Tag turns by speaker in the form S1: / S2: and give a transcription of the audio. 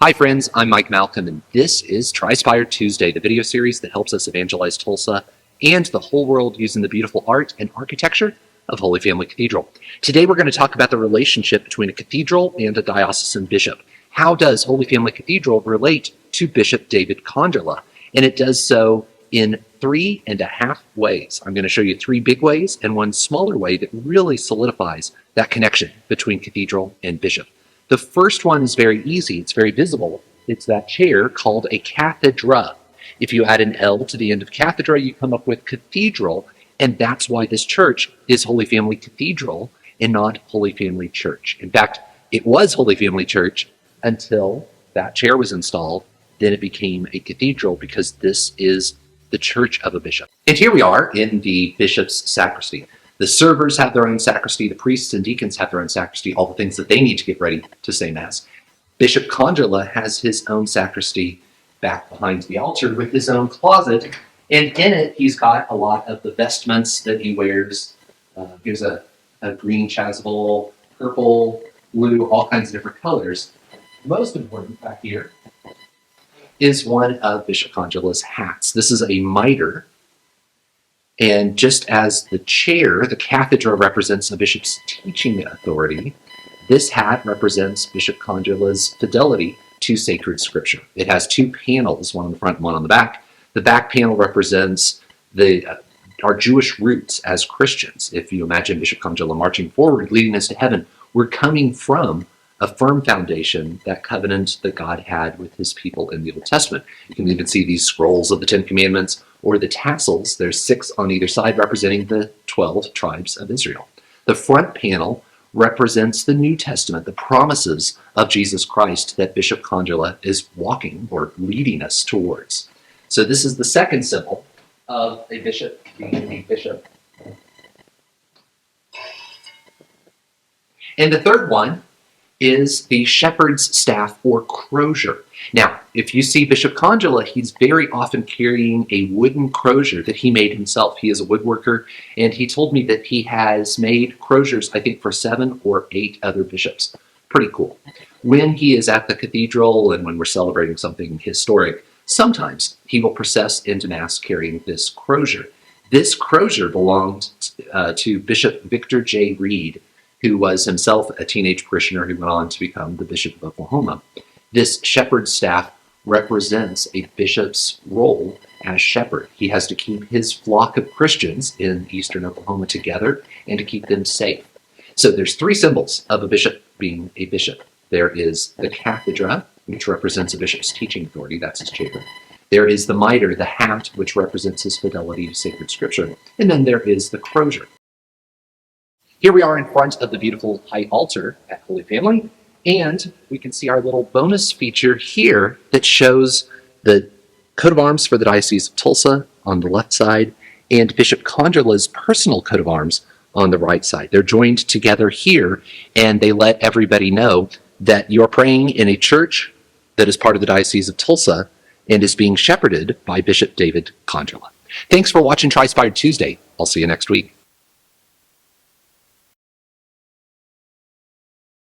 S1: Hi friends, I'm Mike Malcolm, and this is Tri-Spired Tuesday, the video series that helps us evangelize Tulsa and the whole world using the beautiful art and architecture of Holy Family Cathedral. Today we're going to talk about the relationship between a cathedral and a diocesan bishop. How does Holy Family Cathedral relate to Bishop David Konderla? And it does so in 3.5 ways. I'm going to show you 3 big ways and 1 smaller way that really solidifies that connection between cathedral and bishop. The first one is very easy. It's very visible. It's that chair called a cathedra. If you add an L to the end of cathedra, you come up with cathedral, and that's why this church is Holy Family Cathedral and not Holy Family Church. In fact, it was Holy Family Church until that chair was installed. Then it became a cathedral because this is the church of a bishop. And here we are in the bishop's sacristy. The servers have their own sacristy, the priests and deacons have their own sacristy, all the things that they need to get ready to say Mass. Bishop Konderla has his own sacristy back behind the altar with his own closet, and in it he's got a lot of the vestments that he wears. Here's a green chasuble, purple, blue, all kinds of different colors. Most important back here is one of Bishop Konderla's hats. This is a mitre. And just as the chair, the cathedra, represents a bishop's teaching authority, this hat represents Bishop Konderla's fidelity to sacred scripture. It has 2 panels, one on the front and one on the back. The back panel represents our Jewish roots as Christians. If you imagine Bishop Konderla marching forward, leading us to heaven, we're coming from a firm foundation, that covenant that God had with his people in the Old Testament. You can even see these scrolls of the 10 Commandments or the tassels. There's 6 on either side representing the 12 tribes of Israel. The front panel represents the New Testament, the promises of Jesus Christ that Bishop Konderla is walking or leading us towards. So this is the second symbol of a bishop being a bishop. And the third one is the shepherd's staff or crozier. Now, if you see Bishop Konderla, he's very often carrying a wooden crozier that he made himself. He is a woodworker, and he told me that he has made croziers, I think, for 7 or 8 other bishops. Pretty cool. When he is at the cathedral and when we're celebrating something historic, sometimes he will process into Mass carrying this crozier. This crozier belonged to Bishop Victor J. Reed, who was himself a teenage parishioner who went on to become the Bishop of Oklahoma. This shepherd's staff represents a bishop's role as shepherd. He has to keep his flock of Christians in eastern Oklahoma together and to keep them safe. So there's 3 symbols of a bishop being a bishop. There is the cathedra, which represents a bishop's teaching authority. That's his chair. There is the mitre, the hat, which represents his fidelity to sacred scripture. And then there is the crozier. Here we are in front of the beautiful high altar at Holy Family, and we can see our little bonus feature here that shows the coat of arms for the Diocese of Tulsa on the left side and Bishop Konderla's personal coat of arms on the right side. They're joined together here, and they let everybody know that you're praying in a church that is part of the Diocese of Tulsa and is being shepherded by Bishop David Konderla. Thanks for watching Tri-Spired Tuesday. I'll see you next week.